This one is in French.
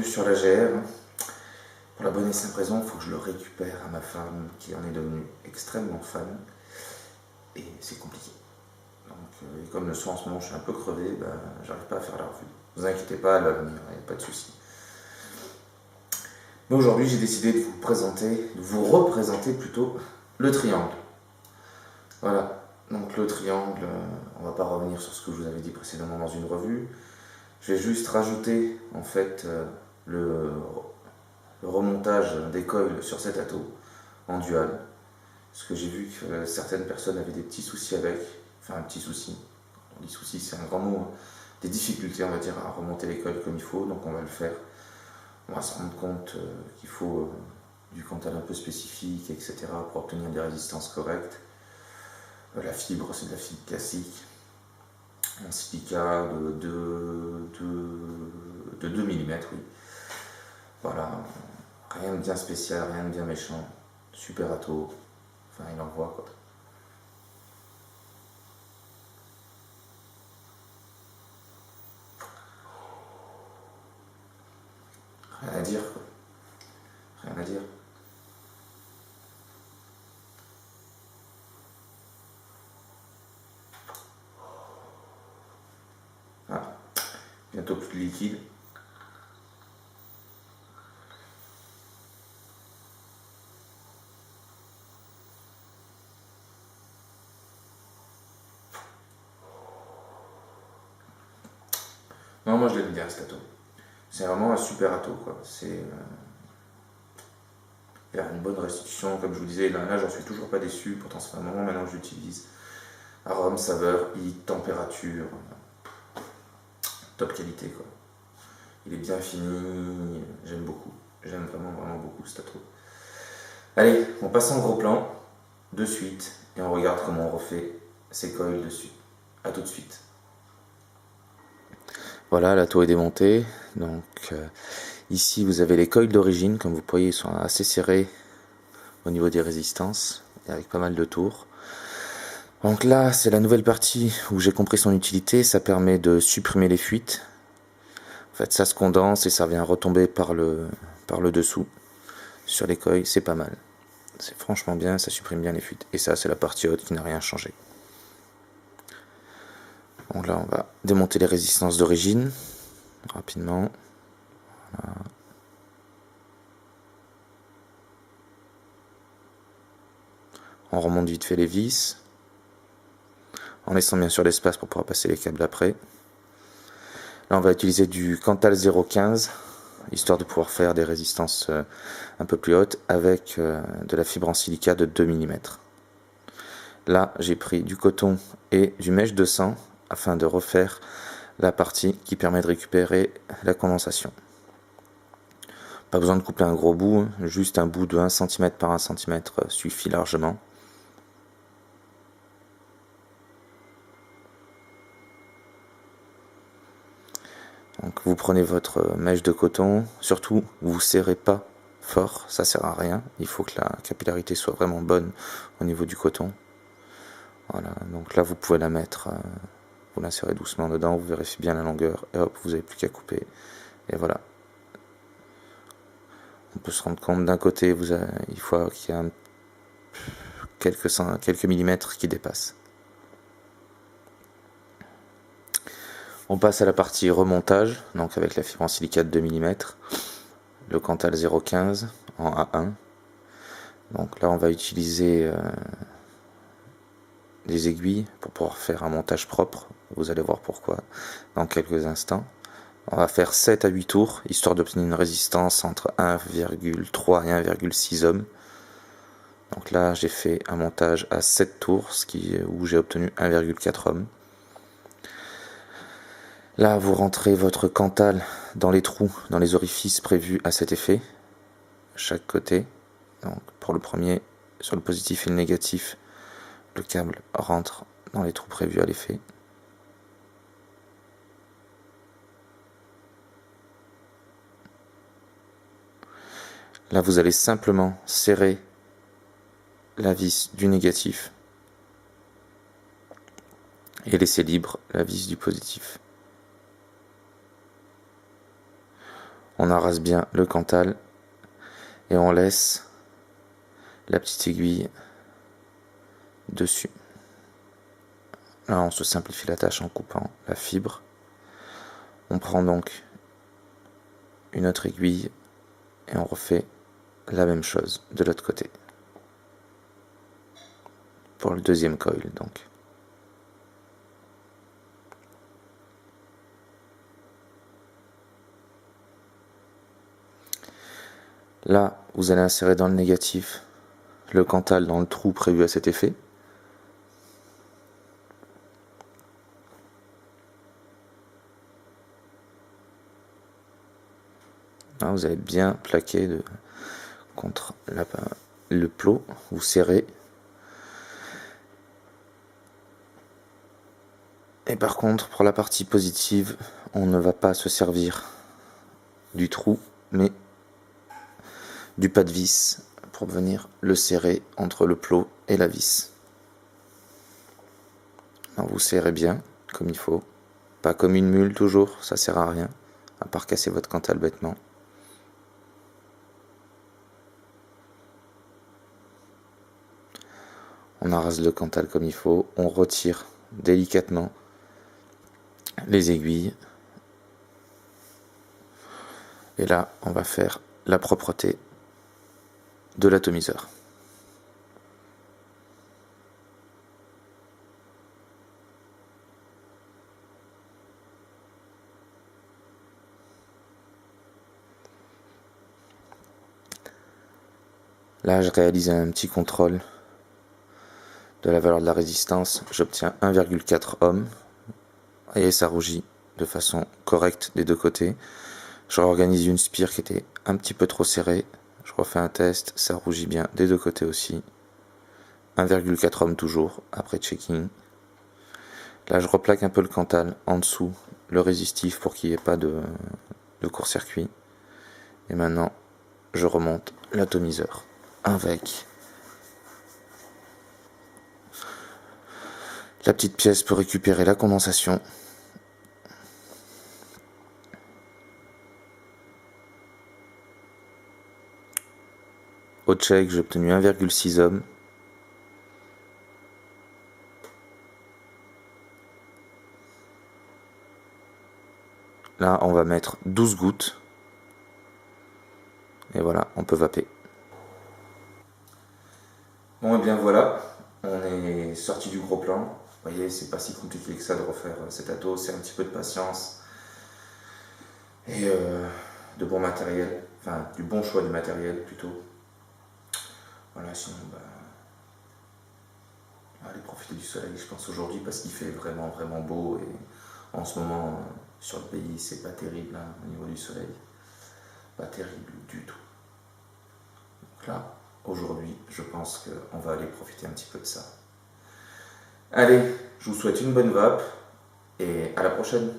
revenu sur la GR. Pour la bonne et simple raison, il faut que je le récupère à ma femme qui en est devenue extrêmement fan. Et c'est compliqué. Donc, et comme le soir en ce moment je suis un peu crevé, j'arrive pas à faire la revue. Ne vous inquiétez pas, elle va venir, il n'y a pas de souci. Mais aujourd'hui j'ai décidé de vous présenter, de vous représenter plutôt le triangle. Voilà, donc le triangle, on va pas revenir sur ce que je vous avais dit précédemment dans une revue. Je vais juste rajouter en fait le remontage des coils sur cet ato en dual. Parce que j'ai vu que certaines personnes avaient des petits soucis avec, enfin un petit souci, on dit souci c'est un grand mot, hein. Des difficultés on va dire à remonter les coils comme il faut, donc on va le faire. On va se rendre compte qu'il faut du cantal un peu spécifique, etc. pour obtenir des résistances correctes. La fibre, c'est de la fibre classique, en silica de 2 mm, oui. Voilà, rien de bien spécial, rien de bien méchant, super ato, enfin il envoie quoi. Rien à dire quoi, rien à dire. Ah, bientôt plus de liquide. Non, moi je l'aime bien cet ato. C'est vraiment un super ato quoi. Il y a une bonne restitution, comme je vous disais, là j'en suis toujours pas déçu, pourtant ça fait un moment maintenant que j'utilise. Arôme, saveur, heat, température, top qualité quoi. Il est bien fini, j'aime beaucoup. J'aime vraiment beaucoup cet ato. Allez, on passe en gros plan, de suite, et on regarde comment on refait ces coils dessus. A tout de suite. Voilà, l'ato est démonté. Donc ici vous avez les coils d'origine, comme vous voyez ils sont assez serrés au niveau des résistances, et avec pas mal de tours. Donc là c'est la nouvelle partie où j'ai compris son utilité, ça permet de supprimer les fuites. En fait ça se condense et ça vient retomber par le dessous sur les coils, c'est pas mal. C'est franchement bien, ça supprime bien les fuites. Et ça c'est la partie haute qui n'a rien changé. Donc là on va démonter les résistances d'origine rapidement. Voilà. On remonte vite fait les vis, en laissant bien sûr l'espace pour pouvoir passer les câbles après. Là on va utiliser du Cantal 0,15, histoire de pouvoir faire des résistances un peu plus hautes, avec de la fibre en silica de 2 mm. Là j'ai pris du coton et du mèche 200, afin de refaire la partie qui permet de récupérer la condensation. Pas besoin de couper un gros bout, juste un bout de 1 cm par 1 cm suffit largement. Donc vous prenez votre mèche de coton, surtout vous serrez pas fort, ça sert à rien, il faut que la capillarité soit vraiment bonne au niveau du coton. Voilà, donc là vous pouvez la mettre, vous l'insérez doucement dedans, vous vérifiez bien la longueur, et hop, vous n'avez plus qu'à couper, et voilà. On peut se rendre compte d'un côté, il faut qu'il y ait quelques millimètres qui dépassent. On passe à la partie remontage, donc avec la fibre en silicate 2 mm, le Cantal 0,15 en A1. Donc là on va utiliser des aiguilles pour pouvoir faire un montage propre, vous allez voir pourquoi dans quelques instants. On va faire 7 à 8 tours, histoire d'obtenir une résistance entre 1,3 et 1,6 ohms. Donc là j'ai fait un montage à 7 tours, où j'ai obtenu 1,4 ohms. Là vous rentrez votre Cantal dans les trous, dans les orifices prévus à cet effet, chaque côté. Donc pour le premier, sur le positif et le négatif, le câble rentre dans les trous prévus à l'effet. Là vous allez simplement serrer la vis du négatif et laisser libre la vis du positif. On arrase bien le Cantal et on laisse la petite aiguille dessus. Là, on se simplifie la tâche en coupant la fibre. On prend donc une autre aiguille et on refait la même chose de l'autre côté. Pour le deuxième coil, donc. Là, vous allez insérer dans le négatif le Cantal dans le trou prévu à cet effet. Là, vous allez bien plaquer contre le plot, vous serrez. Et par contre, pour la partie positive, on ne va pas se servir du trou, mais du pas de vis pour venir le serrer entre le plot et la vis. Alors vous serrez bien, comme il faut. Pas comme une mule toujours, ça sert à rien, à part casser votre Cantal bêtement. On arrase le Cantal comme il faut, on retire délicatement les aiguilles. Et là, on va faire la propreté de l'atomiseur. Là, je réalise un petit contrôle de la valeur de la résistance. J'obtiens 1,4 ohms. Et ça rougit de façon correcte des deux côtés. Je réorganise une spire qui était un petit peu trop serrée. Je refais un test, ça rougit bien des deux côtés aussi. 1,4 ohms toujours, après checking. Là, je replaque un peu le Cantal en dessous, le résistif pour qu'il n'y ait pas de court-circuit. Et maintenant, je remonte l'atomiseur avec la petite pièce pour récupérer la condensation. Au check, j'ai obtenu 1,6 ohms. Là, on va mettre 12 gouttes. Et voilà, on peut vaper. Bon, et bien voilà, on est sorti du gros plan. Vous voyez, c'est pas si compliqué que ça de refaire cet ato, c'est un petit peu de patience. Et de bon matériel, enfin du bon choix du matériel plutôt. Voilà, sinon, allez profiter du soleil, je pense aujourd'hui, parce qu'il fait vraiment vraiment beau. Et en ce moment, sur le pays, c'est pas terrible hein, au niveau du soleil. Pas terrible du tout. Donc là, aujourd'hui, je pense qu'on va aller profiter un petit peu de ça. Allez, je vous souhaite une bonne vape et à la prochaine.